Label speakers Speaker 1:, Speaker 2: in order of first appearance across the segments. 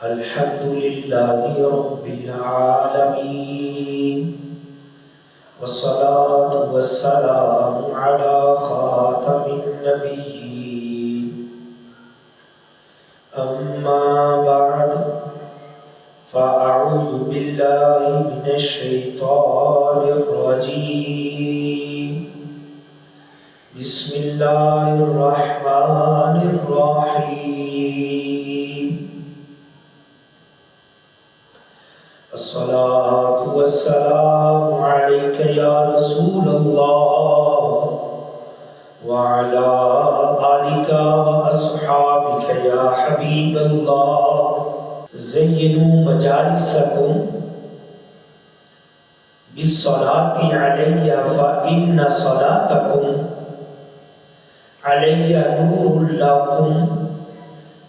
Speaker 1: الحمد لله رب العالمين والصلاة والسلام على خاتم النبيين أما بعد فأعوذ بالله من الشيطان الرجيم بسم الله الرحمن الرحيم الصلاة والسلام عليك يا رسول الله وعلى آلك وأصحابك يا حبيب الله زينوا مجالسكم بالصلاة علي فإن صلاتكم علي نور لكم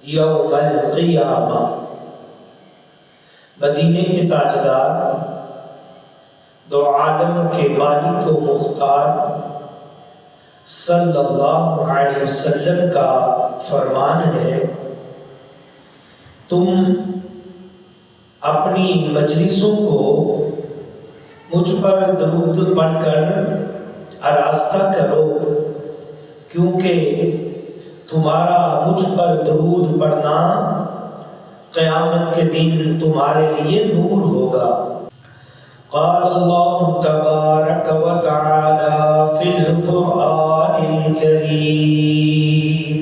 Speaker 1: يوم القيامة۔ مدینے کے تاجدار، دو عالم کے مالک و مختار صلی اللہ علیہ وسلم کا فرمان ہے، تم اپنی مجلسوں کو مجھ پر درود پڑھ کر آراستہ کرو، کیونکہ تمہارا مجھ پر درود پڑھنا قیامت کے دن تمہارے لیے نور ہوگا۔ قال اللہ تبارک و تعالی فی القرآن الکریم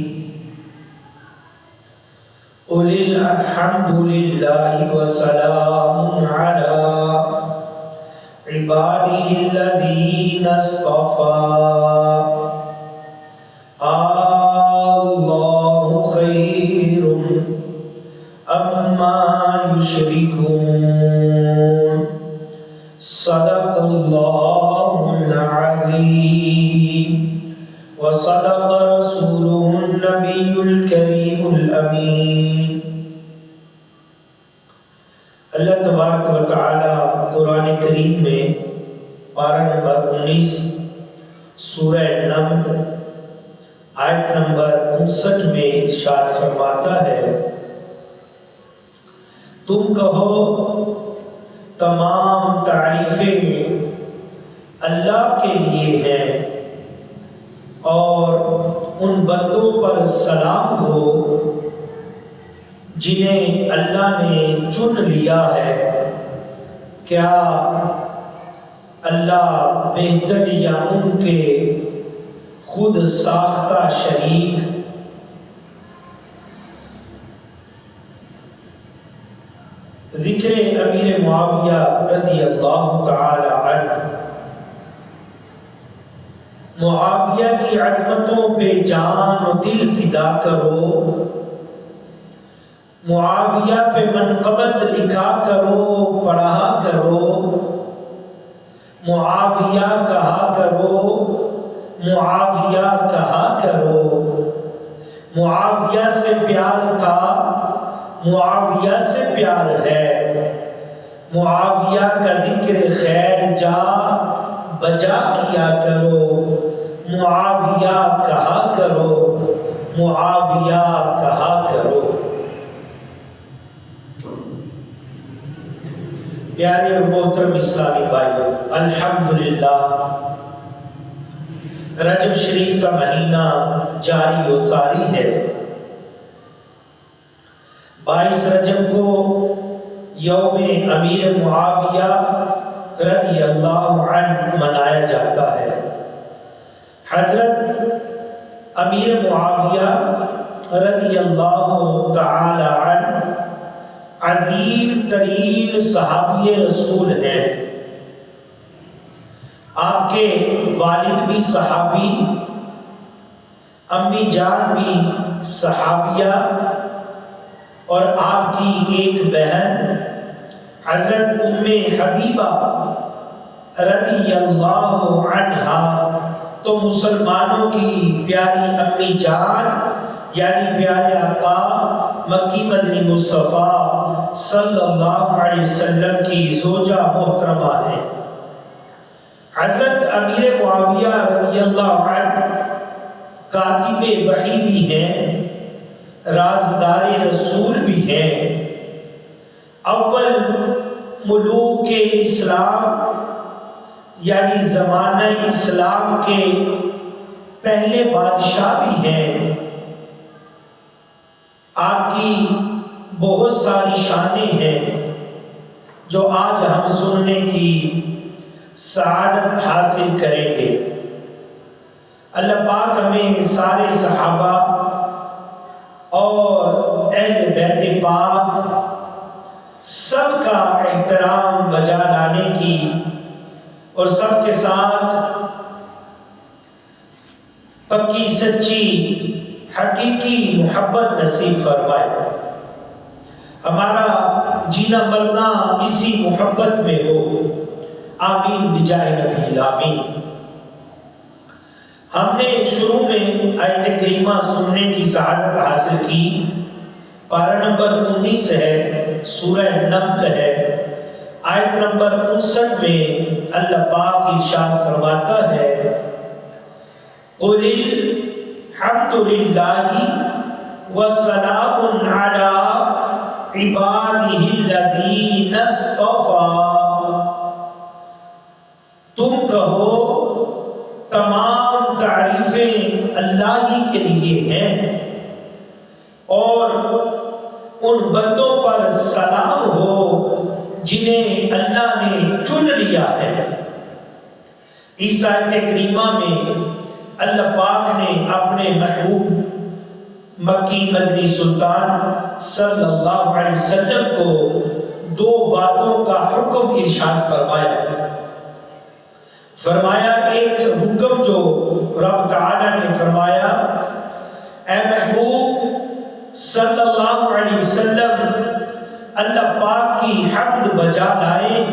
Speaker 1: قل الحمد للہ وسلام علی عباده الذین اصطفى اللہ خیر اما یشرکون صدق اللہ العظیم وصدق رسوله النبی الکریم الامین۔ اللہ تبارک و تعالی قرآن کریم میں پارہ نمبر 19 سورہ نمل آیت نمبر 59 میں ارشاد فرماتا ہے، تم کہو تمام تعریفیں اللہ کے لیے ہیں اور ان بندوں پر سلام ہو جنہیں اللہ نے چن لیا ہے، کیا اللہ بہتر یا ان کے خود ساختہ شریک؟ ذکر امیر معاویہ رضی اللہ تعالی عنہ۔ معاویہ کی عظمتوں پہ جان و دل فدا کرو، معاویہ پہ منقبت لکھا کرو، پڑھا کرو، معاویہ کہا کرو، معاویہ کہا کرو۔ معاویہ سے پیار تھا، معاویہ سے پیار ہے، معاویہ کا ذکر خیر جا بجا کیا کرو، معاویہ کہا کرو، معاویہ کہا کرو۔ پیارے اور محترم اسلامی بھائیوں، الحمدللہ رجب شریف کا مہینہ جاری و ساری ہے۔ 22 رجب کو یوم امیر معاویہ رضی اللہ عنہ منایا جاتا ہے۔ حضرت امیر معاویہ رضی اللہ تعالی عنہ عظیم ترین صحابی رسول ہیں۔ آپ کے والد بھی صحابی، امی جان بھی صحابیہ، اور آپ کی ایک بہن حضرت ام حبیبہ رضی اللہ عنہا تو مسلمانوں کی پیاری امی جان یعنی پیارے آقا مکی مدنی مصطفیٰ صلی اللہ علیہ وسلم کی زوجہ محترمہ ہیں۔ حضرت امیر معاویہ رضی اللہ عنہ کاتب وحی بھی ہیں، رازدار رسول بھی ہیں، اول ملوک اسلام یعنی زمانہ اسلام کے پہلے بادشاہ بھی ہیں. آپ کی بہت ساری شانیں ہیں جو آج ہم سننے کی سعادت حاصل کریں گے. اللہ پاک ہمیں سارے صحابہ اور اہل بیت پاک سب کا احترام بجا لانے کی اور سب کے ساتھ پکی سچی حقیقی محبت نصیب فرمائے. ہمارا جینا مرنا اسی محبت میں ہو. آمین بجائے نبی الامین. ہم نے شروع میں آیت کریمہ سننے کی سعادت حاصل کی. پارہ نمبر 19 ہے، سورہ نمل ہے. آیت نمبر 59 میں اللہ پاک ارشاد فرماتا ہے قُلِ الْحَمْدُ لِلَّهِ وَالسَّلَامٌ عَلَىٰ عِبَادِهِ الَّذِينَ اصْطَفَىٰ. تم کہو تمام تعریفیں اللہ ہی کے لیے ہیں اور ان بندوں پر سلام ہو جنہیں اللہ نے چن لیا ہے. اس آیت کریمہ میں اللہ پاک نے اپنے محبوب مکی مدنی سلطان صلی اللہ علیہ وسلم کو 2 باتوں کا حکم ارشاد فرمایا. ایک حکم جو رب تعالی نے فرمایا اے محبوب صلی اللہ علیہ وسلم اللہ پاک کی حمد بجا لائے.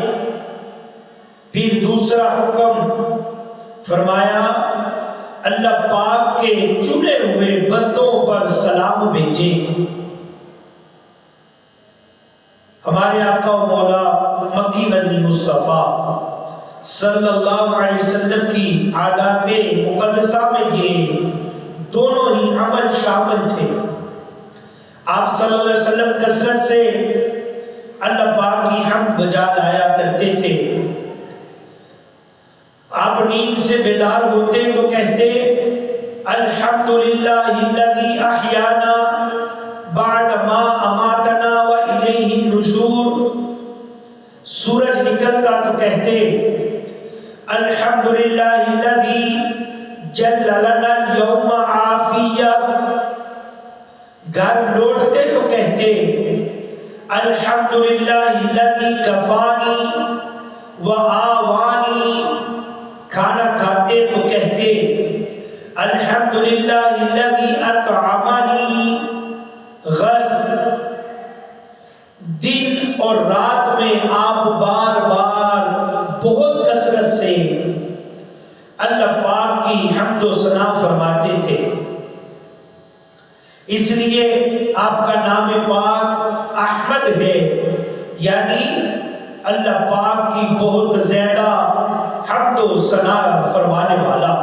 Speaker 1: پھر دوسرا حکم فرمایا اللہ پاک کے چنے ہوئے بندوں پر سلام بھیجیں. ہمارے آقا و مولا مکی مدنی مصطفیٰ صلی اللہ علیہ وسلم کی عادات مقدسہ میں یہ دونوں ہی عمل شامل تھے. آپ صلی اللہ علیہ وسلم کثرت سے اللہ پاک کی حمد بجا لایا کرتے تھے. آپ نیند سے بیدار ہوتے تو کہتے الحمدللہ الذی احیانا بعد ما اماتنا والیہ النشور. سورج نکلتا تو کہتے الحمدللہ الذی جل لنا اليوم عافیہ. گھر لوٹتے تو کہتے الحمدللہ الذی کفانی وآوانی. کھانا کھاتے تو کہتے الحمدللہ الذی اطعمانی. غرض دن اور رات میں آپ بار بار بہت کثرت سے اللہ پاک کی حمد و ثنا فرماتے تھے. اس لیے آپ کا نام پاک احمد ہے، یعنی اللہ پاک کی بہت زیادہ حمد و ثنا فرمانے والا.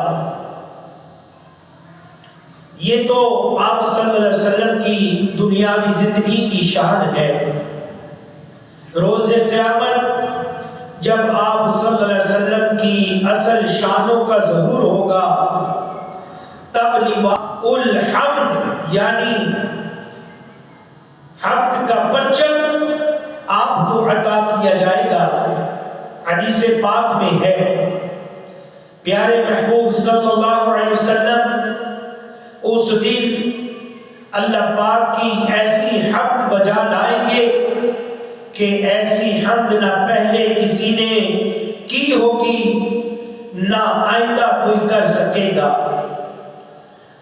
Speaker 1: یہ تو آپ صلی اللہ علیہ وسلم کی دنیاوی زندگی کی شان ہے. روز قیامت جب آپ صلی اللہ علیہ وسلم کی اصل شانوں کا ظہور ہوگا تب لواء الحمد یعنی حمد کا پرچم آپ کو عطا کیا جائے گا. حدیث پاک میں ہے پیارے محبوب صلی اللہ علیہ وسلم اس دن اللہ پاک کی ایسی حمد بجا لائیں گے کہ ایسی حمد نہ پہلے کسی نے کی ہوگی نہ آئندہ کوئی کر سکے گا.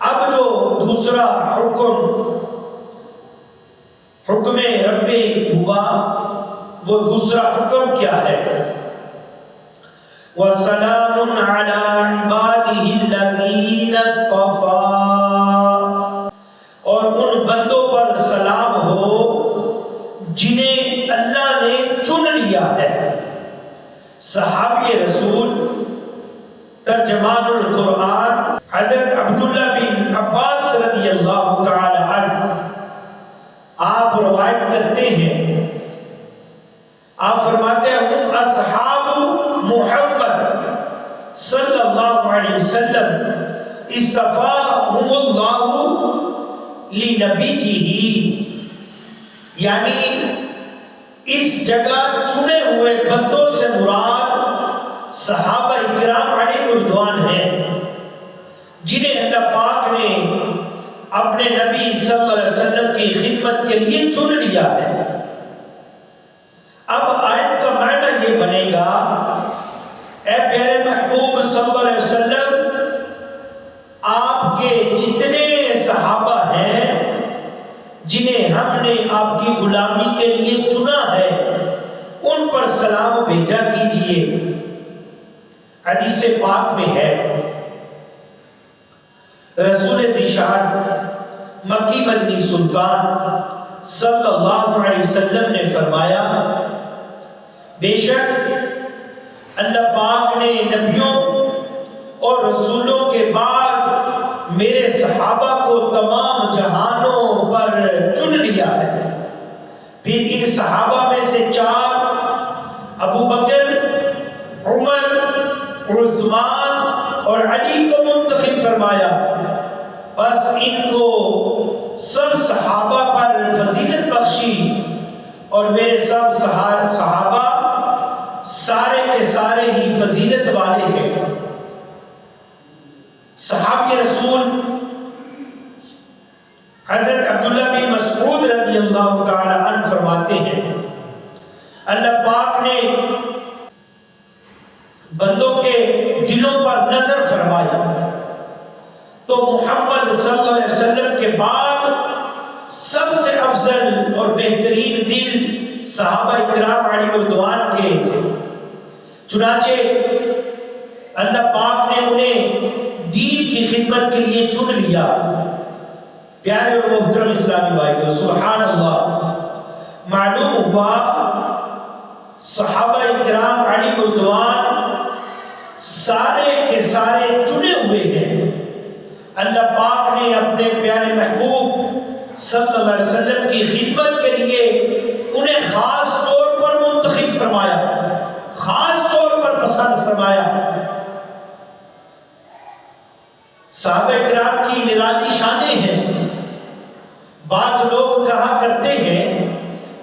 Speaker 1: اب جو دوسرا حکم ربی ہوا وہ دوسرا حکم کیا ہے؟ وَسَلَامٌ عَلَىٰ عِبَادِهِ الَّذِينَ اصْطَفَىٰ. اور ان بندوں پر سلام ہو جنہیں اللہ نے چن لیا ہے. صحابی رسول ترجمان القرآن حضرت عبداللہ بن عباس رضی اللہ تعالی عنہ آپ روایت کرتے ہیں آپ فرماتے ہیں ہم اصحاب محمد صلی اللہ علیہ وسلم اصطفاہم اللہ لنبیہ، یعنی اس جگہ چنے ہوئے بندوں سے مراد صحابہ اکرام علیہ رضوان ہیں، جنہیں اللہ پاک نے اپنے نبی صلی اللہ علیہ وسلم کی خدمت کے لیے چن لیا ہے۔ اب آیت کا معنی یہ بنے گا، اے پیارے محبوب صلی اللہ علیہ وسلم، آپ کے جتنے صحابہ ہیں جنہیں ہم نے آپ کی غلامی کے لیے چنا ہے، ان پر سلام بھیجا کیجئے۔ حدیث پاک میں ہے، رسول ذیشان مکی مدنی سلطان صلی اللہ علیہ وسلم نے فرمایا، بے شک اللہ پاک نے نبیوں اور رسولوں کے بعد میرے صحابہ کو تمام جہانوں پر چن لیا ہے۔ پھر ان صحابہ میں سے 4 ابو بکر، عمر، عثمان اور علی کو منتخب فرمایا، بس ان کو سب صحابہ پر فضیلت بخشی، اور میرے سب صحابہ سارے کے سارے ہی فضیلت والے ہیں۔ صحابی رسول حضرت عبداللہ بن مسعود رضی اللہ تعالی عنہ فرماتے ہیں، اللہ پاک نے بندوں کے دلوں پر نظر فرمائی تو محمد صلی اللہ علیہ وسلم کے بعد سب سے افضل اور بہترین دل صحابہ اکرام علیہ رضوان کے تھے۔ چنانچہ اللہ پاک نے انہیں دین کی خدمت کے لیے چن لیا۔ پیارے اور محترم اسلامی بھائیو، سبحان اللہ، معلوم ہوا صحابہ اکرام علیہ رضوان سارے کے سارے چنے ہوئے ہیں۔ اللہ پاک نے اپنے پیارے محبوب صلی اللہ علیہ وسلم کی خدمت کے لیے انہیں خاص طور پر منتخب فرمایا، خاص طور پر پسند فرمایا۔ صحابہ کرام کی نرالی شانیں ہیں۔ بعض لوگ کہا کرتے ہیں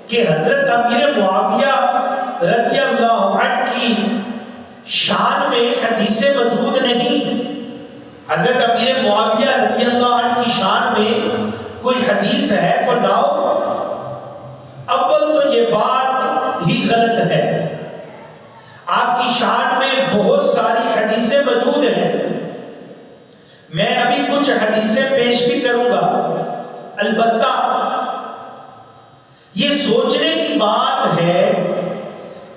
Speaker 1: کہ حضرت امیر معاویہ رضی اللہ عنہ کی شان میں حدیثیں موجود نہیں۔ حضرت امیر معاویہ رضی اللہ عنہ کی شان میں کوئی حدیث ہے تو لاؤ۔ اول تو یہ بات ہی غلط ہے۔ آپ کی شان میں بہت ساری حدیثیں موجود ہیں، میں ابھی کچھ حدیثیں پیش بھی کروں گا، البتہ یہ سوچنے کی بات ہے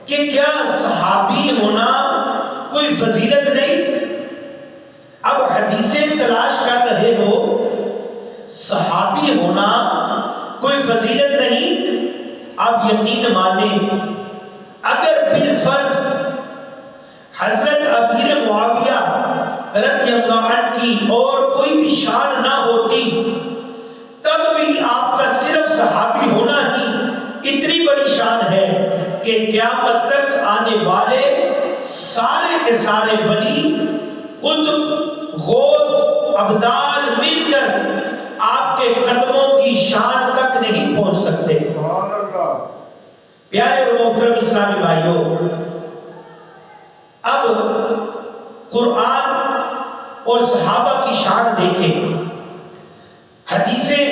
Speaker 1: کہ کیا صحابی ہونا کوئی فضیلت نہیں؟ اب حدیثیں تلاش کر رہے ہو، صحابی ہونا کوئی فضیلت نہیں؟ آپ یقین مانیں، اگر بالفرض حضرت امیر معاویہ رضی اللہ عنہ کی اور کوئی بھی شان نہ ہوتی، تب بھی آپ کا صرف صحابی ہونا ہی اتنی بڑی شان ہے کہ قیامت تک آنے والے سارے کے سارے ولی، قطب، غوث، ابدال مل کر آپ کے قدموں کی شان تک نہیں پہنچ سکتے۔ پیارے اور محترم اسلامی بھائیوں، اب قرآن اور صحابہ کی شان دیکھیں۔ حدیثیں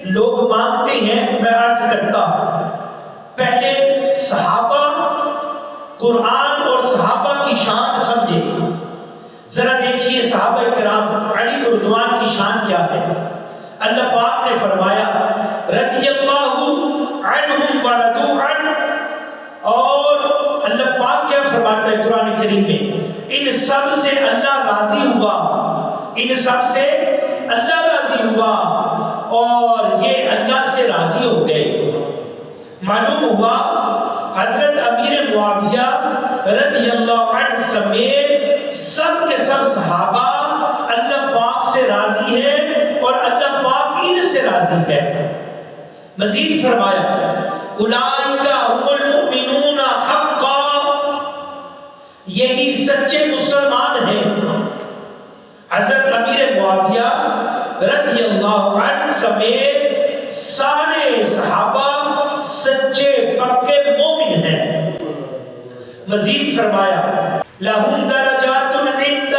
Speaker 1: لوگ مانگتے ہیں، میں عرض کرتا ہوں، پہلے صحابہ، قرآن اور صحابہ کی شان سمجھیں۔ ذرا دیکھیے صحابہ کرام علی رضوان کی شان کیا ہے۔ اللہ پاک نے فرمایا رضی اللہ عنہم ورضوا عنہ، اور اللہ پاک کیا فرماتا ہے قرآن کریم میں، ان سب سے اللہ راضی ہوا، ان سب سے اللہ راضی ہوا اور یہ اللہ سے راضی ہو گئے۔ معلوم ہوا حضرت امیر معاویہ رضی اللہ عنہ سمیت سب کے سب صحابہ اللہ پاک سے راضی ہیں اور اللہ پاک ان سے راضی ہے۔ مزید فرمایا اولئک هم المؤمنون سمیت سارے صحابہ سچے پکے مومن ہیں۔ مزید فرمایا لہم درجات عند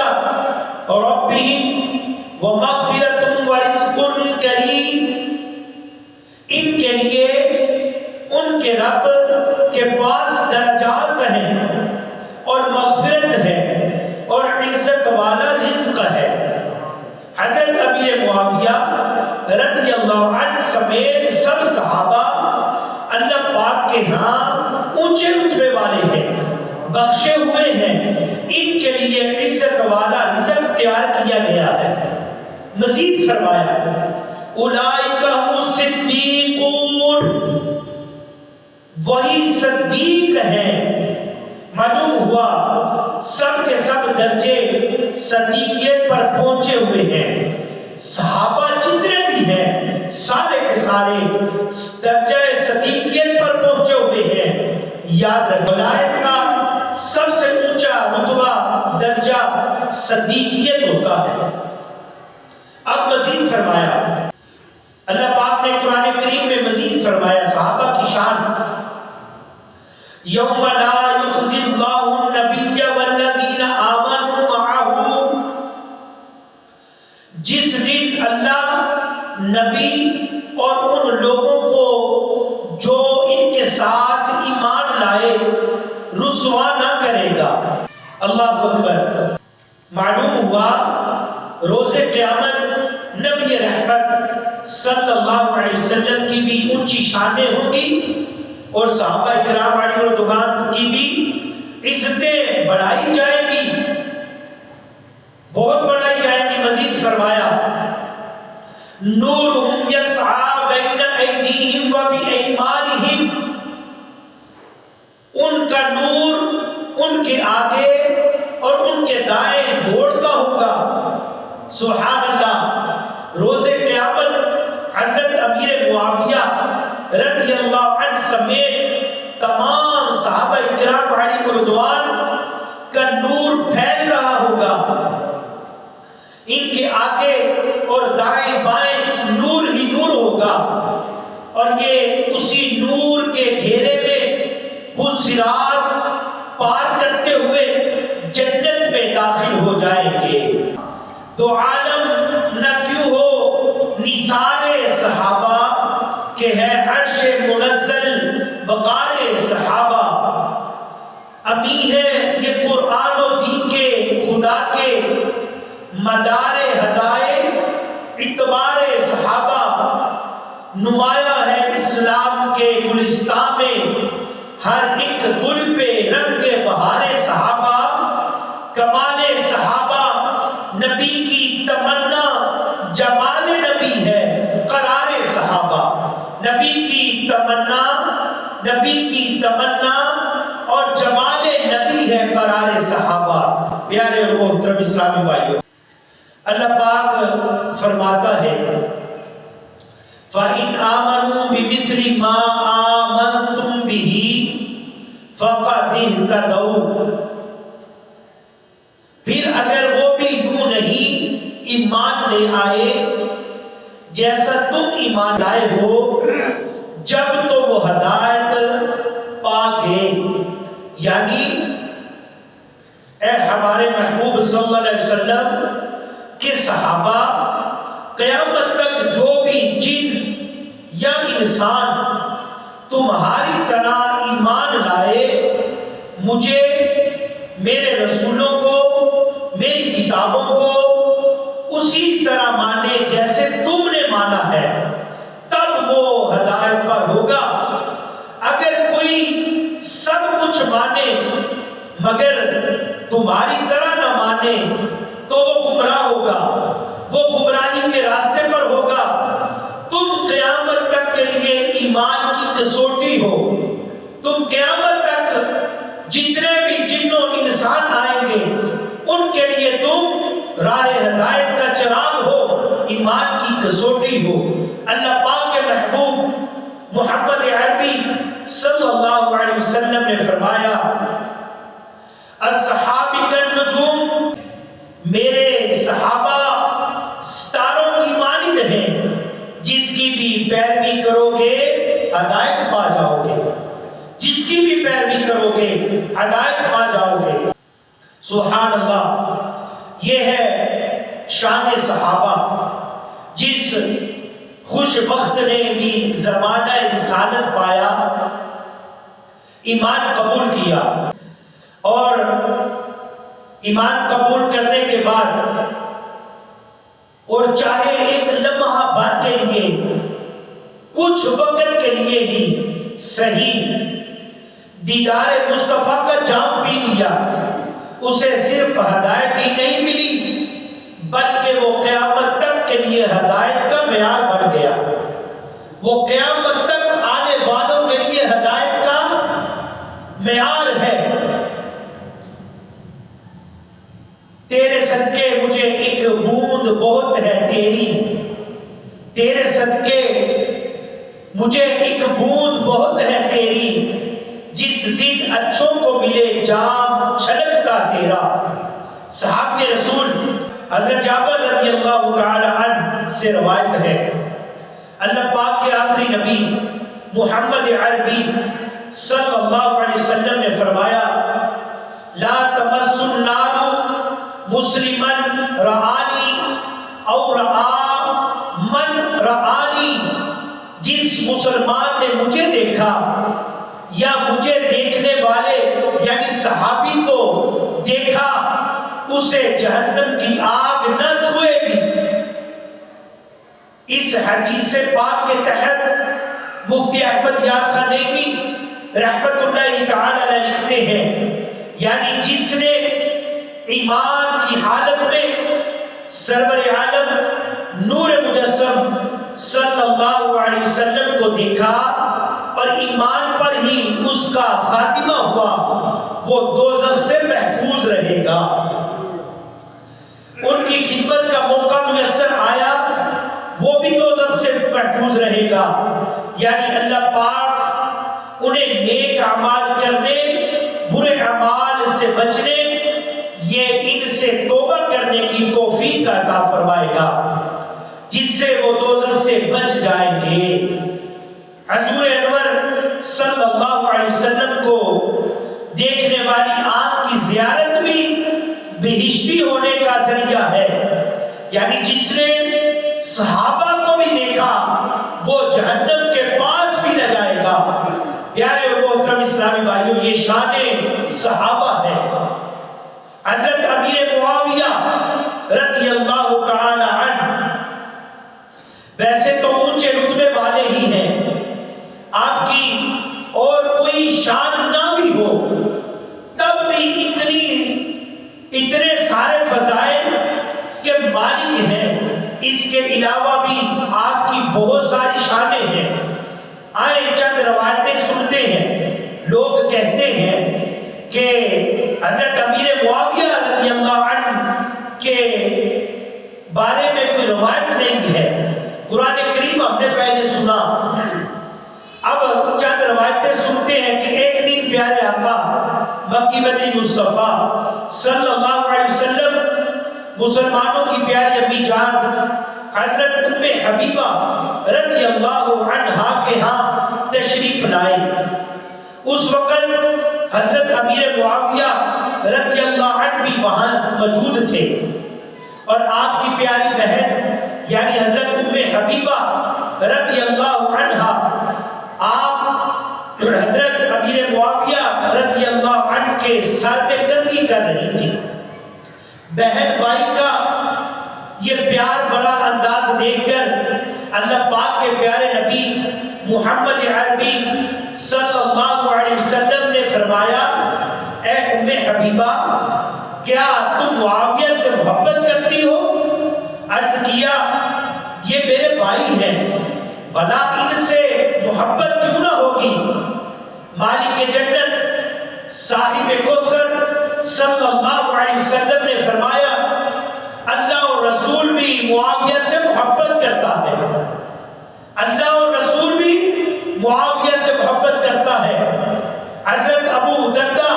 Speaker 1: ربہم ومغفرۃ ورزق کریم، ان کے لیے ان کے رب کے پاس درجات ہیں اور مغفرت ہے اور عزت والا رزق ہے۔ حضرت امیر معاویہ رضی اللہ عنہ سمیت سب صحابہ اللہ پاک کے ہاں اونچے رتبے والے ہیں، بخشے ہوئے ہیں، ان کے لیے عزت والا رزق تیار کیا گیا ہے۔ مزید فرمایا اولئک هم الصدیقون، وہی صدیق ہیں۔ معلوم ہوا سب کے سب درجے صدیقیت پر پہنچے ہوئے ہیں۔ صحابہ جتنے بھی ہیں سارے کے سارے درجہ صدیقیت پر پہنچے ہوئے ہیں۔ یاد رکھ ولایت کا سب سے اونچا رتبہ درجہ صدیقیت ہوتا ہے۔ اب مزید فرمایا اللہ پاک نے قرآن کریم میں مزید فرمایا صحابہ کی شان، یوم لا یخزی اللہ النبی والذین آمنوا معہ، جس دن اللہ نبی اور ان لوگوں کو جو ان کے ساتھ ایمان لائے رسوا نہ کرے گا۔ اللہ اکبر۔ معلوم ہوا روز قیامت نبی رحمت صلی اللہ علیہ وسلم کی بھی اونچی شانیں ہوں گی اور صحابہ کرام علیہ رضوان کی بھی عزتیں بڑھائی جائے گی، بہت بڑھائی جائے گی۔ مزید فرمایا نورہم یسعی بین ایدیہم و بایمانہم، ان کا نور ان کے آگے اور ان کے دائیں دوڑتا ہوگا۔ سبحان اللہ۔ روز قیامت حضرت امیر معاویہ رضی اللہ عنہ سمیت تمام صحابہ کرام علیہ رضوان کا نور پھیل رہا ہوگا، ان کے آگے اور دائیں بائیں نور ہی نور ہوگا، اور یہ اسی نور کے گھیرے میں پل صراط پار کرتے ہوئے جنت میں داخل ہو جائیں گے۔ تو عالم نہ کیوں ہو نثار صحابہ کہ ہے عرش منزل وقار صحابہ، امی ہے یہ قرآن و دین کے خدا کے مدار ہدایت اعتبار صحابہ، نمایاں ہے اسلام کے گلستان میں ہر ایک گل پہ رنگ بہار صحابہ، کمال صحابہ نبی کی تمنا جمال نبی ہے قرار صحابہ، نبی کی تمنا اور جمال نبی ہے قرار صحابہ۔ پیارے اور محترم اسلامی بھائیوں، اللہ پاک فرماتا ہے فَإِنْ آمَنُوا بِمِثْلِ مَا آمَنْتُمْ بِهِ فَقَدِ اهْتَدَوْا، پھر اگر وہ بھی یوں نہیں ایمان لے آئے جیسا تم ایمان لائے ہو، جب تو وہ ہدایت پا گئے۔ یعنی اے ہمارے محبوب صلی اللہ علیہ وسلم کے صحابہ، قیامت تک جو بھی جن یا انسان تمہاری طرح ایمان لائے، مجھے، میرے رسولوں کو، میری کتابوں کو اسی طرح مانے جیسے تم نے مانا ہے، تب وہ ہدایت پر ہوگا۔ اگر کوئی سب کچھ مانے مگر تمہاری طرح نہ مانے تو وہ گمراہ ہوگا، وہ گمراہی کے راستے پر ہوگا۔ تم قیامت تک کے لیے ایمان کی کسوٹی ہو، تم قیامت تک جتنے بھی جن و انسان آئیں گے ان کے لیے تم راہ ہدایت کا چراغ ہو، ایمان کی کسوٹی ہو۔ اللہ پاک کے محبوب محمد عربی صلی اللہ علیہ وسلم نے فرمایا اصحابی کالنجوم، میرے صحابہ ستاروں کی مانند ہیں، جس ہدایت پا جاؤ گے، جس کی بھی پیروی کرو گے ہدایت پا جاؤ گے۔ سبحان اللہ، یہ ہے شان صحابہ، جس خوش بخت نے بھی زمانہ رسالت پایا، ایمان قبول کیا، اور ایمان قبول کرنے کے بعد اور چاہے ایک لمحہ بھر کے لیے، کچھ وقت کے لیے ہی صحیح، دیدار مصطفیٰ کا جام پی لیا، اسے صرف ہدایت ہی نہیں ملی بلکہ وہ قیامت تک کے لیے ہدایت کا معیار بن گیا، وہ قیامت تک آنے والوں کے لیے ہدایت کا معیار ہے۔ تیرے صدقے مجھے ایک بوند بہت ہے تیری، تیرے صدقے مجھے ایک بوند بہت ہے تیری، جس دن اچھوں کو ملے جام چھلکتا تیرا۔ صحابی رسول حضرت جابر رضی اللہ تعالی عنہ سے روایت ہے، اللہ پاک کے آخری نبی محمد عربی صلی اللہ علیہ وسلم نے فرمایا، لا تمس النار مسلمن رعانی او رعا من رعانی، جس مسلمان نے مجھے دیکھا یا مجھے دیکھنے والے یعنی صحابی کو دیکھا، اسے جہنم کی آگ نہ چھوئے گی۔ اس حدیث پاک کے تحت مفتی احمد یار خان نیمی رحمت اللہ تعالی علیہ لکھتے ہیں، یعنی جس نے ایمان کی حالت میں سرور عالم نور مجسم صلی اللہ علیہ وسلم کو دیکھا اور ایمان پر ہی اس کا خاتمہ ہوا، وہ دوزخ سے محفوظ رہے گا۔ ان کی خدمت کا موقع میسر آیا، وہ بھی دوزخ سے محفوظ رہے گا، یعنی اللہ پاک انہیں نیک اعمال کرنے، برے اعمال سے بچنے، یہ ان سے توبہ کرنے کی توفیق عطا فرمائے گا، جس سے وہ دوزخ سے بچ جائیں گے۔ حضور انور صلی اللہ علیہ وسلم کو دیکھنے والی آنکھ کی زیارت بھی بہشتی ہونے کا ذریعہ ہے، یعنی جس نے صحابہ کو بھی دیکھا وہ جہنم کے پاس بھی نہ جائے گا۔ پیارے اور محترم اسلامی بھائیوں، یہ شان صحابہ ہے۔ حضرت امیر معاویہ رضی اللہ تعالی عنہ ویسے تو اونچے رتبے والے ہی ہیں، آپ کی اور کوئی شان نہ بھی ہو تب بھی اتنے سارے فضائل کے مالک ہیں، اس کے علاوہ بھی آپ کی بہت ساری شانیں ہیں۔ آئیں چند روایتیں سنتے ہیں۔ لوگ کہتے ہیں کہ حضرت امیر معاویہ رضی اللہ عنہ کے بارے میں کوئی روایت نہیں ہے، قرآن کریم ہم نے پہلے سنا۔ اب چند روایتیں سنتے ہیں کہ ایک دن پیارے آقا مکی مدنی مصطفیٰ صلی اللہ علیہ وسلم مسلمانوں کی پیاری امی جان حضرت ام حبیبہ رضی اللہ عنہا کے ہاں تشریف لائے۔ اس وقت حضرت امیر معاویہ رضی اللہ عنہ بھی وہاں موجود تھے، اور آپ کی پیاری بہن یعنی حضرت ام حبیبہ رضی اللہ عنہا آپ حضرت امیر معاویہ رضی اللہ عنہ کے سر پہ کنگھی کر رہی تھی۔ بہن بھائی کا یہ پیار بڑا انداز دیکھ کر اللہ پاک کے پیارے نبی محمد عربی صلی اللہ علیہ وسلم نے فرمایا، اے ام حبیبہ کیا تم معاویہ سے محبت کرتی ہو؟ عرض کیا یہ میرے بھائی ہیں، بھلا ان سے محبت کیوں نہ ہوگی؟ مالک جنت صاحب کوثر صلی اللہ علیہ وسلم نے فرمایا، اللہ اور رسول بھی معاویہ سے محبت کرتا ہے، اللہ اور رسول بھی معاویہ سے محبت کرتا ہے۔ حضرت ابو دردہ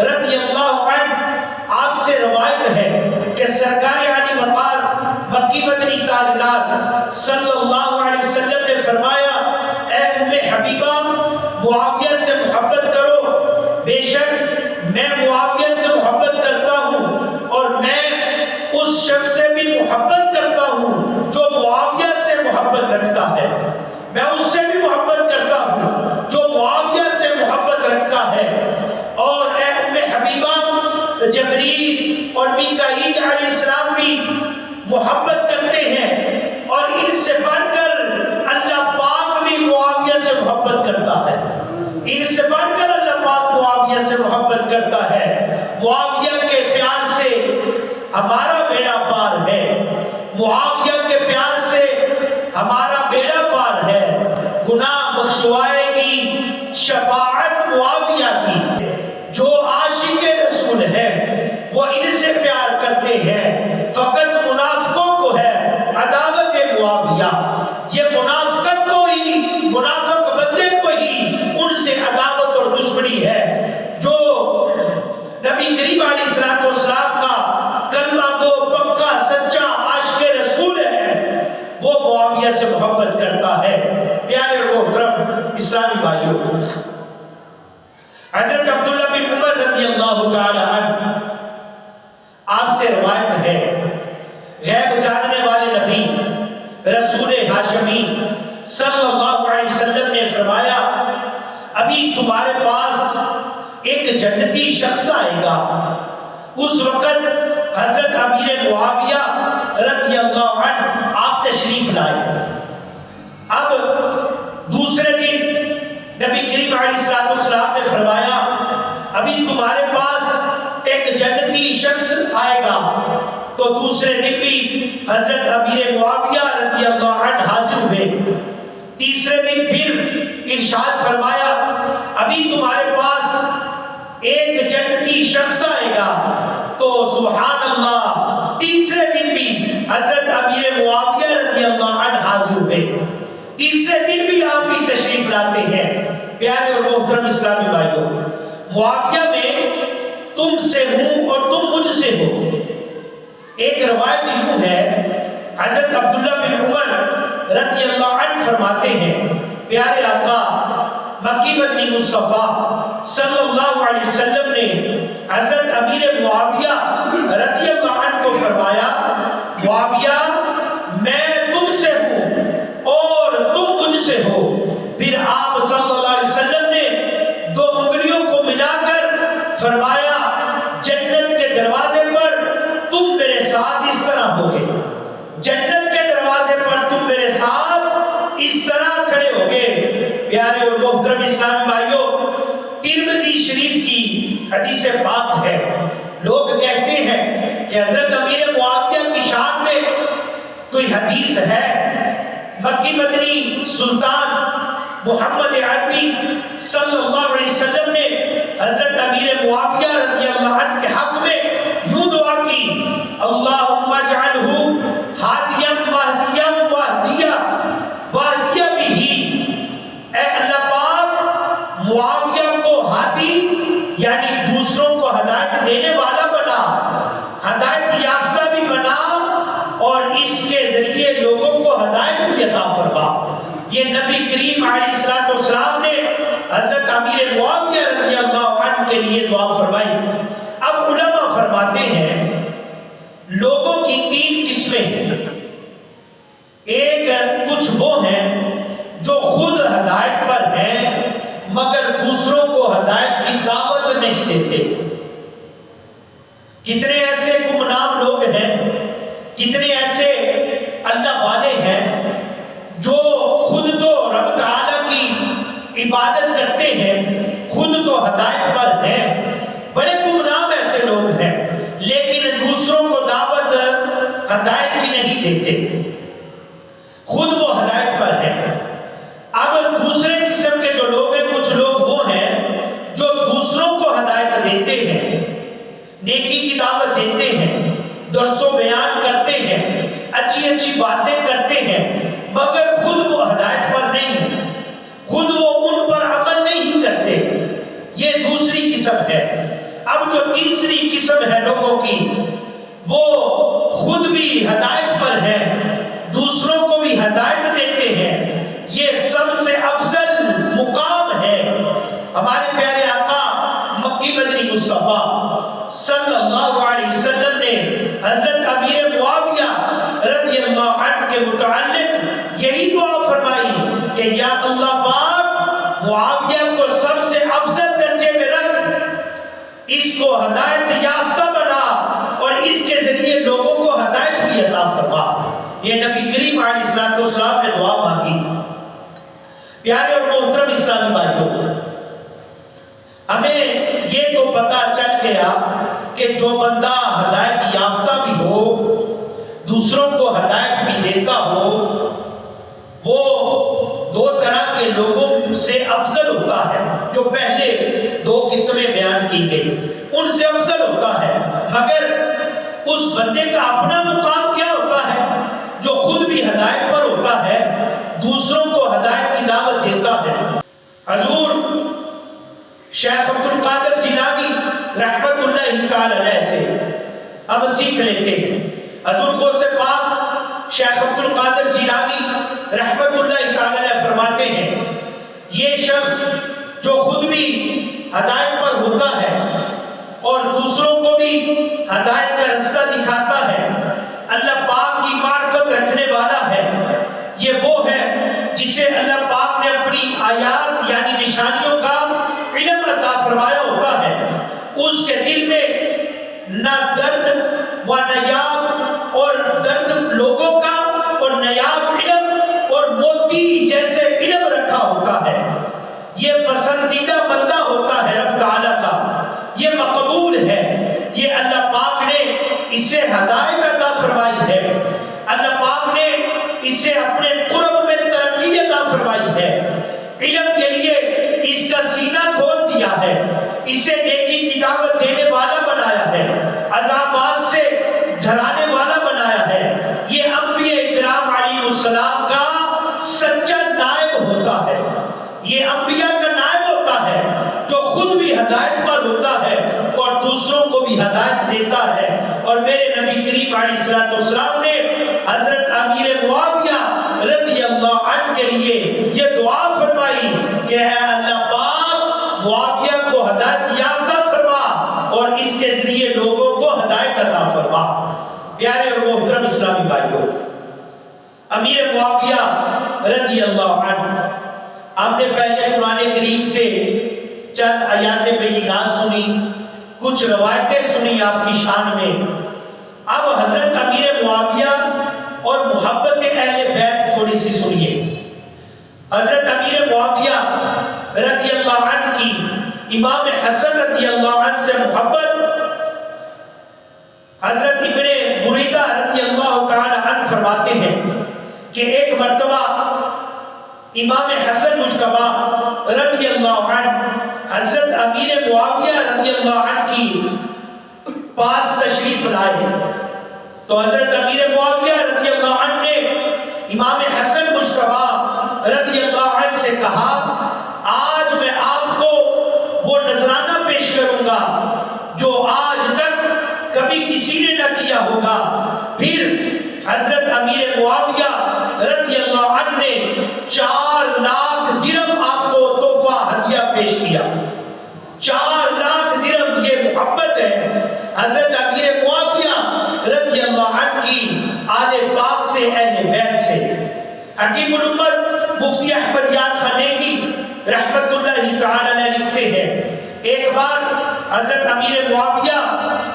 Speaker 1: رضی اللہ عنہ آپ سے روایت ہے کہ سرکار عالی وقار مکی مدنی تاجدار صلی اللہ علیہ وسلم نے فرمایا، اے ام حبیبہ معاویہ سے محبت کرو، بے شک میں معاویہ سے محبت کرتا ہوں اور میں اس شخص سے بھی محبت کرتا ہوں جو معاویہ سے محبت رکھتا ہے، میں اس سے بھی محبت کرتا ہوں جو معاویہ سے محبت رکھتا ہے۔ اور اے ام حبیبہ، جبریل اور میکائیل علیہ السلام بھی محبت کرتے ہیں، اور ان سے بڑھ کر اللہ پاک بھی معاویہ سے محبت کرتا ہے، ان سے بڑھ کر اللہ پاک معاویہ سے محبت کرتا ہے۔ معاویہ کے پیار سے ہمارا بیڑا پار ہے، معاویہ کے پیار سے ہمارا بیڑا پار ہے۔ گناہ بخشوائے گی شفاعت معاویہ کی۔ جو عاشق رسول ہے وہ ان سے پیار کرتے ہیں، فقط منافقوں کو ہے عداوت معاویہ۔ یہ منافقت کو ہی، منافق بندے کو ہی ان سے عداوت اور دشمنی ہے۔ جو نبی کریم علیہ السلام کا کلمہ گو پکا سچا عاشق رسول ہے، وہ معاویہ سے محبت کرتا ہے۔ پیارے اور محترم اسلامی بھائیوں، حضرت عبداللہ بن عمر رضی اللہ تعالی عنہ آپ سے روایت ہے، غیب جاننے والے نبی رسول ہاشمی صلی اللہ علیہ وسلم نے فرمایا، ابھی تمہارے پاس ایک جنتی شخص آئے گا۔ اس وقت حضرت امیر معاویہ رضی اللہ عنہ آپ تشریف لائے۔ اب دوسرے دن نبی کریم علیہ السلام نے فرمایا، ابھی تمہارے پاس ایک جنتی شخص آئے گا۔ تو دوسرے دن بھی حضرت امیر معاویہ رضی اللہ عنہ حاضر ہوئے۔ تیسرے دن پھر ارشاد فرمایا، ابھی تمہارے پاس ایک جنتی شخص آئے گا۔ تو سبحان اللہ، تیسرے دن بھی حضرت امیر معاویہ رضی اللہ عنہ حاضر ہوئے۔ تیسرے دن بھی آپ بھی تشریف لاتے ہیں۔ پیارے اور محترم اسلامی بھائیوں، معاویہ میں تم سے ہوں اور تم مجھ سے ہو۔ ایک روایت یوں ہے، حضرت عبداللہ بن عمر رضی اللہ عنہ فرماتے ہیں، پیارے آقا مکی مدنی مصطفیٰ صلی اللہ علیہ وسلم نے حضرت امیر معاویہ رضی اللہ عنہ کو فرمایا، معاویہ میں تم سے ہوں اور تم مجھ سے ہو۔ پھر آپ صلی اللہ علیہ وسلم نے دو انگلیوں کو ملا کر فرمایا، جنت کے دروازے پر تم میرے ساتھ اس طرح ہوگے، جنت کے دروازے پر تم میرے ساتھ اس طرح کھڑے ہوگے۔ پیارے اور محترم اسلامی بھائیوں، ترمذی شریف کی حدیث پاک ہے، لوگ کہتے ہیں کہ حضرت امیر معاویہ کی شان میں کوئی حدیث ہے۔ مکی مدنی سلطان محمد عربی صلی اللہ علیہ وسلم نے حضرت امیر معاویہ رضی اللہ عنہ کے حق میں یوں دعا کی، اللہم اجعلہ ہادیا مہدیا واہدیا واہدیا بھی، اے اللہ پاک معاویہ کو ہادی یعنی دوسروں کو ہدایت دینے والا بنا، ہدایت یافتہ بھی بنا، اور اس کے ذریعے لوگوں کو ہدایت بھی عطا فرما۔ یہ نبی کریم علیہ السلام نے حضرت امیر معاویہ رضی اللہ عنہ کے لیے دعا فرمائی۔ اب علماء فرماتے ہیں لوگوں کی تین قسمیں ہیں۔ ایک کچھ وہ ہیں جو خود ہدایت پر ہیں مگر دوسروں کو ہدایت کی دعوت نہیں دیتے۔ کتنے ایسے گمنام لوگ ہیں، کتنے ایسے اللہ والے ہیں جو خود تو رب تعالیٰ کی عبادت کرتے ہیں، خود تو ہدایت پر ہیں، بڑے گمنام ایسے لوگ ہیں، لیکن دوسروں کو دعوت ہدایت کی نہیں دیتے، خود وہ ہدایت پر ہیں۔ اب دوسرے قسم کے جو لوگ ہیں، کچھ لوگ وہ ہیں جو دوسروں کو ہدایت دیتے ہیں، نیکی کی دعوت دیتے ہیں، درس و بیان کرتے ہیں، اچھی اچھی باتیں کرتے ہیں، مگر خود وہ ہدایت پر نہیں ہے، خود وہ ان پر عمل نہیں کرتے۔ یہ دوسری قسم ہے۔ اب جو تیسری قسم ہے لوگوں کی، وہ خود بھی ہدایت پر ہیں، دوسروں کو بھی ہدایت دیتے ہیں۔ یہ سب سے افضل معاویہ کو سب سے افضل درجے میں رکھ، اس کو ہدایت یافتہ بنا اور اس کے ذریعے لوگوں کو ہدایت بھی عطا فرما۔ یہ نبی کریم علیہ السلام نے دعا مانگی۔ پیارے اور محترم اسلامی بھائیوں، ہمیں یہ تو پتا چل گیا کہ جو بندہ ہدایت یافتہ بھی ہو، دوسروں کو ہدایت بھی دیتا ہو، وہ دو طرح کے لوگوں سے افضل ہوتا ہے۔ جو پہلے دو قسمیں بیان کی گئی ان سے افضل ہوتا ہے، مگر اس بندے کا اپنا مقام کیا ہوتا ہے؟ جو خود بھی ہدایت پر ہوتا ہے، دوسروں کو ہدایت کی دعوت دیتا ہے۔ حضور شیخ عبد القادر جیلانی رحمت اللہ تعالی علیہ سے اب سیکھ لیتے ہیں۔ حضور کو سے پاک شیخ عبد القادر جیلانی رحمت اللہ تعالی علیہ فرماتے ہیں، یہ شخص جو خود بھی ہدایت پر ہوتا ہے اور دوسروں کو بھی ہدایت کا رستہ دکھاتا ہے، اللہ پاک کی معرفت رکھنے والا ہے۔ یہ وہ ہے جسے اللہ پاک نے اپنی آیات یعنی نشانیوں کا علم عطا فرمایا ہوتا ہے۔ اس کے دل میں نہ درد و نیاب اور درد لوگوں کا اور نیاب علم اور موتی جیسے علم رکھا ہوتا ہے۔ یہ پسندیدہ بندہ ہوتا ہے رب تعالیٰ کا، یہ مقبول ہے، یہ اللہ پاک نے اسے ہدایت عطا فرمائی ہے، اللہ پاک نے اسے اپنے قرب میں ترقی عطا فرمائی ہے، علم کے لیے اس کا سینہ کھول دیا ہے، اسے نیکی کی دعوت دینے والا بنایا ہے، عذابات سے ڈرانے والا بنایا ہے۔ یہ انبیاء اکرام علیہ السلام کا سچا نائب ہوتا ہے، یہ انبیاء کا نائب ہوتا ہے جو خود بھی ہدایت پر ہوتا ہے اور دوسروں کو بھی ہدایت دیتا ہے۔ اور میرے نبی کریم علیہ السلام نے حضرت امیر معاویہ رضی اللہ عنہ کے لیے یہ دعا فرمائی کہ اے اللہ پاک معاویہ کو ہدایت یافتہ فرما اور اس کے ذریعے لوگوں کو ہدایت عطا فرما۔ پیارے اور محترم اسلامی بھائیوں، امیر معاویہ رضی اللہ عنہ، آپ نے پہلے قرآن کریم سے چند آیات بینات سنی، کچھ روایتیں سنی آپ کی شان میں۔ اب حضرت امیر معاویہ اور محبت اہل بیت تھوڑی سی سنیے۔ حضرت امیر معاویہ رضی اللہ عنہ کی امام حسن رضی اللہ عنہ سے محبت، حضرت ابن بریدہ رضی اللہ تعالی عنہ فرماتے ہیں کہ ایک مرتبہ امام حسن مجتبی رضی اللہ عنہ حضرت امیر معاویہ رضی اللہ عنہ کی پاس تشریف لائے، تو حضرت امیر معاویہ رضی اللہ عنہ نے امام حسن مجتبی رضی اللہ عنہ سے کہا، آج میں آپ کو وہ نذرانہ پیش کروں گا جو آج تک کبھی کسی نے نہ کیا ہوگا۔ پھر حضرت امیر معاویہ رضی اللہ عنہ نے 4 لاکھ درہم آپ کو تحفہ ہدیہ پیش کیا۔ 4 لاکھ درہم، یہ محبت ہے حضرت امیر معاویہ رضی اللہ عنہ کی آل پاک سے، اہل بیت سے۔ حکیم الامت مفتی احمد یار خانیمی رحمت اللہ تعالی علیہ لکھتے ہیں، ایک بار حضرت امیر معاویہ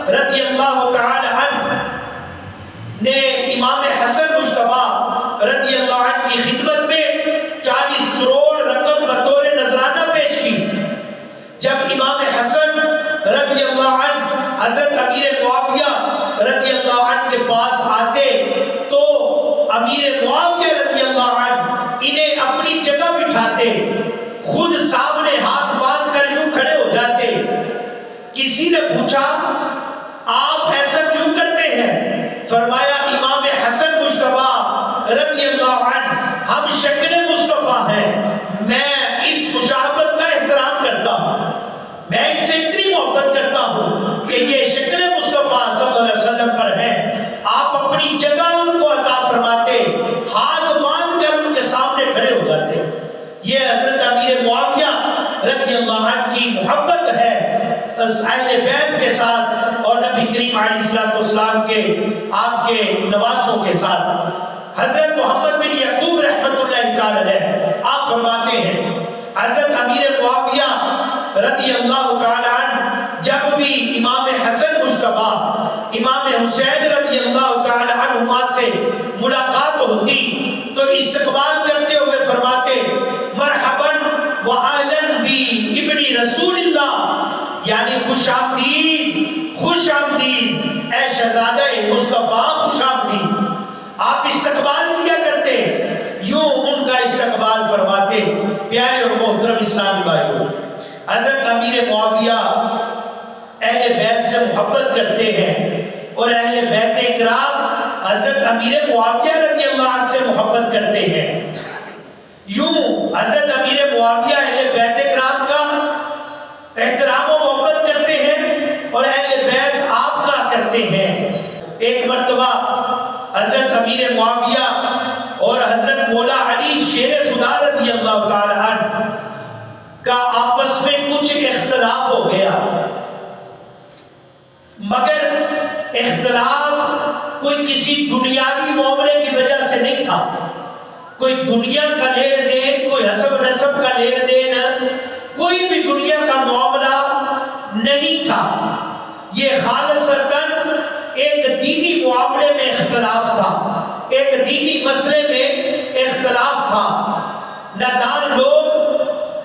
Speaker 1: رضی اللہ تعالی عنہ نے امام حسن مجتبی رضی اللہ عنہ کی خدمت میں 40 کروڑ رقم بطور نذرانہ پیش کی۔ جب امام حسن رضی اللہ عنہ حضرت امیر معاویہ رضی اللہ عنہ کے پاس آتے تو امیر معاویہ رضی اللہ عنہ انہیں اپنی جگہ بٹھاتے، خود سامنے ہاتھ باندھ کر یوں کھڑے ہو جاتے۔ کسی نے پوچھا آپ ایسا کیوں کرتے ہیں؟ فرمایا امام حسن مجتبی رضی اللہ عنہ ہم شکل مصطفیٰ ہیں، میں اس مشابہت کا احترام کرتا ہوں، میں ان سے اتنی محبت کرتا ہوں کہ یہ شکل مصطفیٰ صلی اللہ علیہ وسلم پر ہے، آپ اپنی جگہ ان کو عطا فرماتے، ہاتھ باندھ کر ان کے سامنے کھڑے ہو جاتے۔ یہ حضرت امیر معاویہ رضی اللہ عنہ کی محبت ہے اہل بیت کے ساتھ اور نبی کریم علیہ السلام کے آپ کے نواسوں کے ساتھ۔ حضرت محمد بن یعقوب رحمت اللہ تعالی علیہ آپ فرماتے ہیں حضرت امیر معاویہ رضی اللہ تعالی عنہ جب بھی امام حسن مجتبی امام حسین رضی اللہ تعالی عنہما سے ملاقات ہوتی تو استقبال کرتے ہوئے فرماتے مرحباً وآلن بی ابن رسول اللہ، یعنی خوش آمدید اے شہزادہ مصطفیٰ، خوش آمدید۔ آپ استقبال کیا کرتے، یوں ان کا استقبال فرماتے۔ پیارے اور محترم اسلامی بھائیوں، حضرت امیر معاویہ اہل بیت سے محبت کرتے ہیں اور اہل بیت اکرام حضرت امیر معاویہ رضی اللہ عنہ سے محبت کرتے ہیں۔ یوں حضرت امیر معاویہ اہل بیت اکرام کا احترام و محبت کرتے ہیں اور اہل بیت آپ کا کرتے ہیں۔ ایک مرتبہ حضرت امیر معاویہ اور حضرت مولا علی شیر خدا رضی اللہ تعالی عنہ کا آپس میں کچھ اختلاف ہو گیا، مگر اختلاف کوئی کسی دنیاوی معاملے کی وجہ سے نہیں تھا، کوئی دنیا کا لین دین، کوئی حسب نسب کا لین دین، کوئی بھی دنیا کا معاملہ نہیں تھا۔ یہ خالصتاً ایک دینی معاملے میں اختلاف تھا، ایک دینی مسئلے میں اختلاف تھا۔ نادان لوگ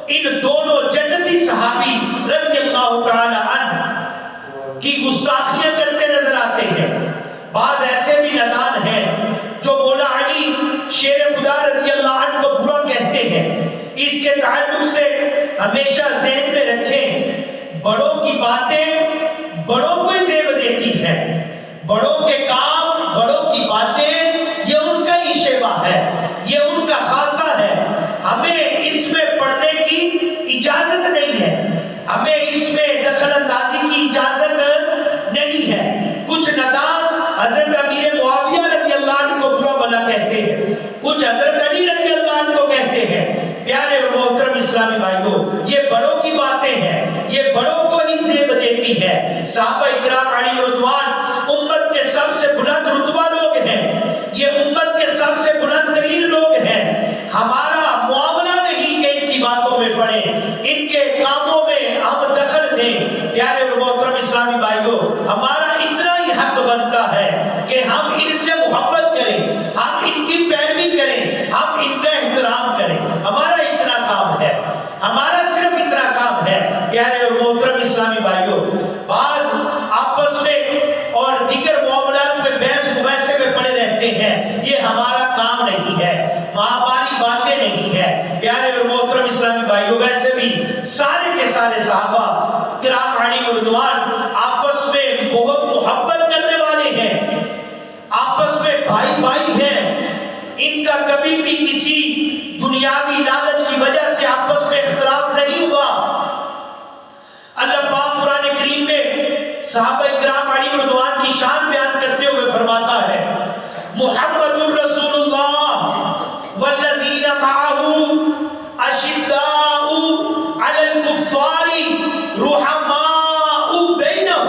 Speaker 1: ان دونوں جنتی صحابی رضی اللہ تعالی عنہ کی گستاخیاں کرتے نظر آتے ہیں۔ بعض ایسے بھی نادان ہیں جو مولا علی شیر خدا رضی اللہ عنہ کو برا کہتے ہیں۔ اس کے تعلق سے ہمیشہ ذہن میں رکھیں، بڑوں کی باتیں بڑوں کو زیب دیتی ہیں، بڑوں کے کام، بڑوں کی باتیں یہ ان کا ہی شیوا ہے، یہ ان کا خاصہ ہے۔ ہمیں اس میں پڑھنے کی اجازت نہیں ہے، ہمیں اس میں دخل اندازی کی اجازت نہیں ہے۔ کچھ ندان حضرت امیر معاویہ رضی اللہ عنہ کو برا بھلا کہتے ہیں، کچھ حضرت علی رضی اللہ عنہ کو کہتے ہیں۔ پیارے اور محترم اسلامی بھائیوں، یہ بڑوں کی باتیں ہیں، یہ بڑوں کو ہی زیب دیتی ہے۔ صحابہ اکرام علی رضوان امت کے سب سے بلند رتبہ لوگ ہیں، یہ امت کے سب سے بلند ترین لوگ ہیں۔ ہمارا معاملہ نہیں کہ ان کی باتوں میں پڑیں، ان کے کاموں میں ہم دخل دیں۔ پیارے اور محترم اسلامی بھائیوں، ہمارا اتنا ہی حق بنتا ہے کہ ہم ان سے محبت کریں، ہم ان کی پیروی کریں، ہم ان کا احترام کریں۔ ہمارا اتنا کام ہے، ہمارا صرف اتنا کام ہے۔ پیارے اور محترم اسلامی بھائیوں، بعض آپس میں اور دیگر معاملات میں بحث مباحثے میں پڑے رہتے ہیں، یہ ہمارا کام نہیں ہے، ہماری باتیں نہیں ہے۔ پیارے اور محترم اسلامی بھائیوں، ویسے بھی سارے کے سارے صحابہ کرام علیہ رضوان آپس میں بہت محبت کرنے والے ہیں، آپس میں بھائی بھائی ہیں۔ ان کا کبھی بھی کسی دنیاوی لالچ کی وجہ سے آپس میں اختلاف نہیں ہوا۔ اللہ پاک قرآن کریم میں صحابہ کرام علیہ رضوان کی شان بیان کرتے ہوئے فرماتا ہے محمد الرسول اللہ والذین معہ اشداء علی الکفار رحماء بینہم۔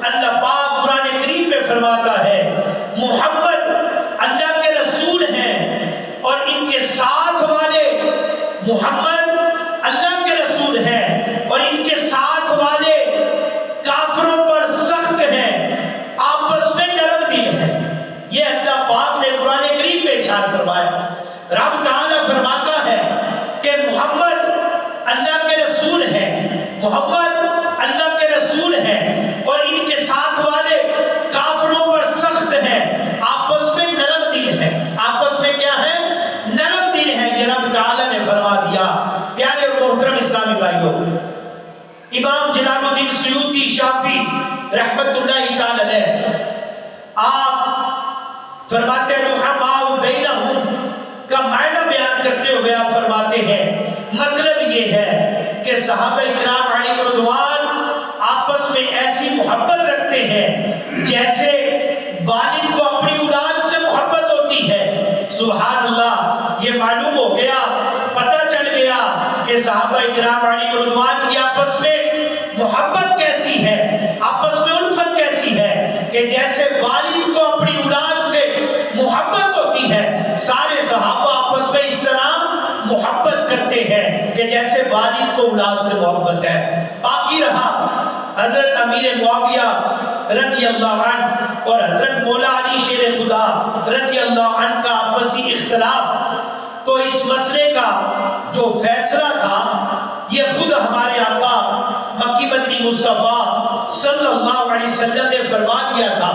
Speaker 1: اللہ پاک قرآن کریم میں فرماتا ہے محمد اللہ کے رسول ہیں اور ان کے ساتھ والے، محمد اللہ کے رسول ہیں اور ان کے ساتھ والے کافروں پر سخت ہیں، آپس میں نرم دل ہیں۔ یہ اللہ پاک نے قرآن کریم میں ارشاد فرمایا۔ رب تعالیٰ فرماتا ہے کہ محمد اللہ کے رسول ہیں، محمد اللہ کے رسول ہیں اور ان کے ساتھ والے کافروں پر سخت ہیں، آپس میں نرم دل ہیں۔ آپس میں کیا ہے؟ نرم دل ہیں، یہ رب تعالیٰ نے فرما دیا۔ پیارے اور محترم اسلامی بھائیوں، امام جلال الدین سیوطی شافعی رحمت اللہ تعالی علیہ آپ فرماتے ہیں رحماء بینہم کا معنی بیان کرتے ہوئے آپ فرماتے ہیں مطلب یہ ہے کہ صحابہ کرام علیہ رضوان آپس میں ایسی محبت رکھتے ہیں جیسے والد کو اپنی اولاد سے محبت ہوتی ہے۔ سبحان اللہ، یہ معلوم ہو گیا، پتہ چل گیا کہ صحابہ کرام علیہ رضوان کی آپس میں محبت کیسی ہے، آپس میں الفت کیسی ہے کہ جیسے والد کو اپنی اولاد سے محبت ہوتی ہے، سارے صحابہ آپس میں اس طرح محبت کرتے ہیں کہ جیسے والد کو اولاد سے محبت ہے۔ باقی رہا حضرت امیر معاویہ رضی اللہ عنہ اور حضرت مولا علی شیر خدا رضی اللہ عنہ کا آپسی اختلاف، تو اس مسئلے کا جو فیصلہ تھا یہ خود ہمارے آقا مکی مدنی مصطفیٰ صلی اللہ علیہ وسلم نے فرما دیا تھا۔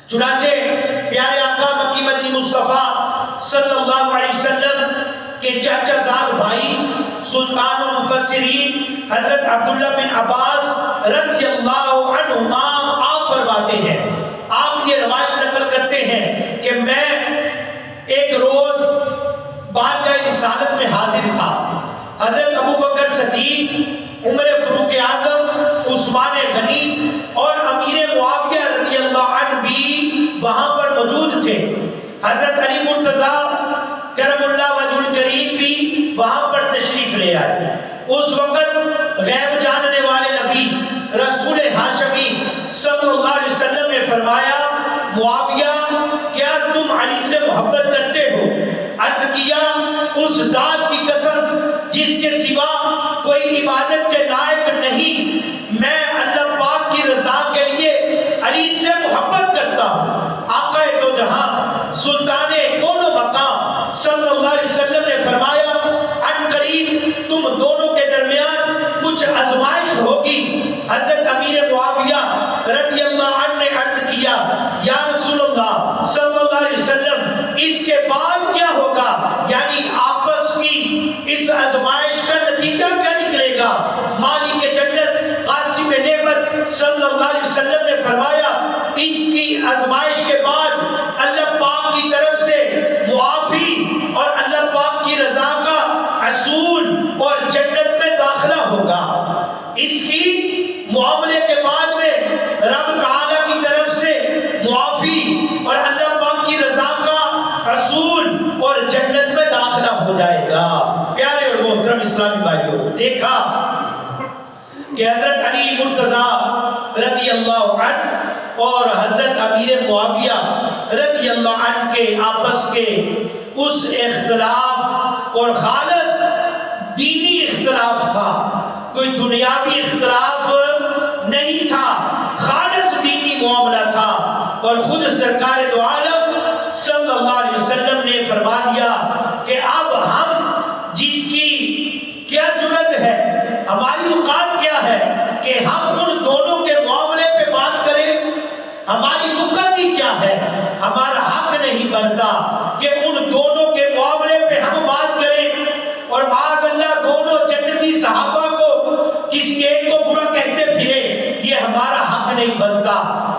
Speaker 1: چنانچہ پیارے آقا مکی مدنی مصطفیٰ صلی اللہ علیہ وسلم کے چاچا زاد بھائی سلطان المفسرین حضرت عبداللہ بن عباس رضی اللہ عنہما آپ فرماتے ہیں، آپ یہ روایت نقل کرتے ہیں کہ میں ایک روز بارگاہ رسالت میں حاضر تھا۔ حضرت ابو بکر صدیق، عمر فاروق اعظم، عثمان غنی اور امیر معاویہ رضی اللہ عنہ بھی وہاں پر موجود تھے۔ حضرت علی مرتضیٰ کرم اللہ وجہ الکریم بھی وہاں پر تشریف لے آئے۔ اس وقت غیب جاننے والے نبی رسول ہاشمی صلی اللہ علیہ وسلم نے فرمایا، معاویہ کیا تم علی سے محبت کرتے ہو؟ عرض کیا، اس ذات کی قسم جس کے سوا کوئی عبادت کے لائق نہیں، میں اللہ پاک کی رضا کے لیے علی سے محبت کرتا ہوں۔ آقا دو جہاں سلطان کون و مقام صلی اللہ علیہ وسلم نے فرمایا، ان قریب تم دونوں کے درمیان کچھ آزمائش ہوگی۔ حضرت امیر معاویہ رضی اللہ عنہ نے عرض کیا، یا رسول اللہ صلی اللہ علیہ وسلم اس کے بعد کیا ہوگا؟ یعنی آپس کی اس آزمائش کا نتیجہ کیا نکلے گا؟ مالک جنت قاسم نعمت صلی اللہ علیہ وسلم نے فرمایا، اس کی آزمائش کے بعد اللہ پاک کی طرف سے معافی اور اللہ پاک کی رضا کا حصول اور جنت میں داخلہ ہوگا۔ اس کی معاملے کے بعد میں رب تعالیٰ کی طرف سے معافی اور اللہ پاک کی رضا کا حصول اور جنت میں داخلہ ہو جائے گا۔ پیارے اور محترم اسلامی بھائیوں، دیکھا کہ حضرت علی مرتضیٰ رضی اللہ عنہ اور حضرت امیر معاویہ رضی اللہ عنہ کے آپس کے اس اختلاف اور خالص دینی اختلاف تھا، کوئی دنیاوی اختلاف نہیں تھا، خالص دینی معاملہ تھا۔ اور خود سرکار دو عالم صلی اللہ علیہ وسلم نے فرما دیا کہ اب ہم جس کی کیا جرت ہے، ہماری اوقات کیا ہے کہ ہم ان دونوں کے معاملے پہ بات کریں؟ ہماری وقت ہی کیا ہے؟ ہمارا حق نہیں بنتا کہ ان دونوں کے معاملے پہ ہم بات کریں اور معاذ اللہ دونوں جنتی صحابہ کو کسی ایک کو برا کہتے پھرے، یہ ہمارا حق نہیں بنتا،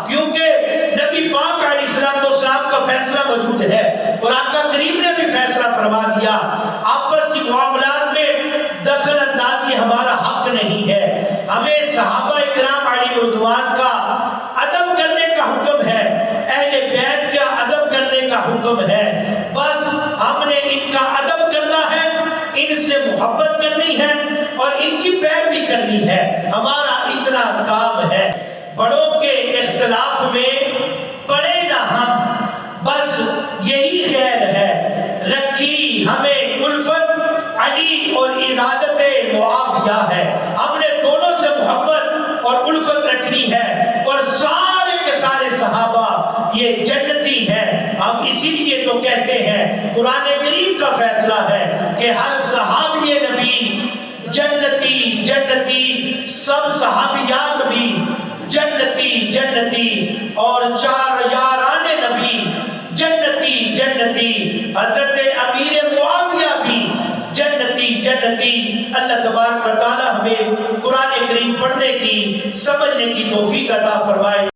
Speaker 1: کیونکہ نبی پاک علیہ السلام کا فیصلہ موجود ہے اور آقا کریم نے بھی فیصلہ فرما دیا۔ آپسی معاملات میں دخل اندازی ہمارا حق نہیں ہے۔ ہمیں صحابہ اکرام علیہ رضوان کا ادب کرنے کا حکم ہے، اہل بیت کا ادب کرنے کا حکم ہے۔ بس ہم نے ان کا ادب کرنا ہے، ان سے محبت کرنی ہے اور ان کی پیروی کرنی ہے، ہمارا اتنا کام ہے۔ بڑوں کے اختلاف میں پڑے نہ ہم، بس یہی خیر ہے، رکھی ہمیں الفت علی اور ارادت معاویہ ہے۔ ہم نے دونوں سے محبت اور الفت رکھنی ہے اور سارے کے سارے صحابہ یہ جنتی ہیں۔ ہم اسی لیے تو کہتے ہیں، قرآن کریم کا فیصلہ ہے کہ ہر صحابی نبی جنتی جنتی، سب صحابیات بھی جنتی جنتی، اور چار یاران نبی جنتی جنتی، حضرت امیر معاویہ بھی جنتی جنتی۔ اللہ تبارک و تعالی ہمیں قرآن کریم پڑھنے کی، سمجھنے کی توفیق عطا فرمائے۔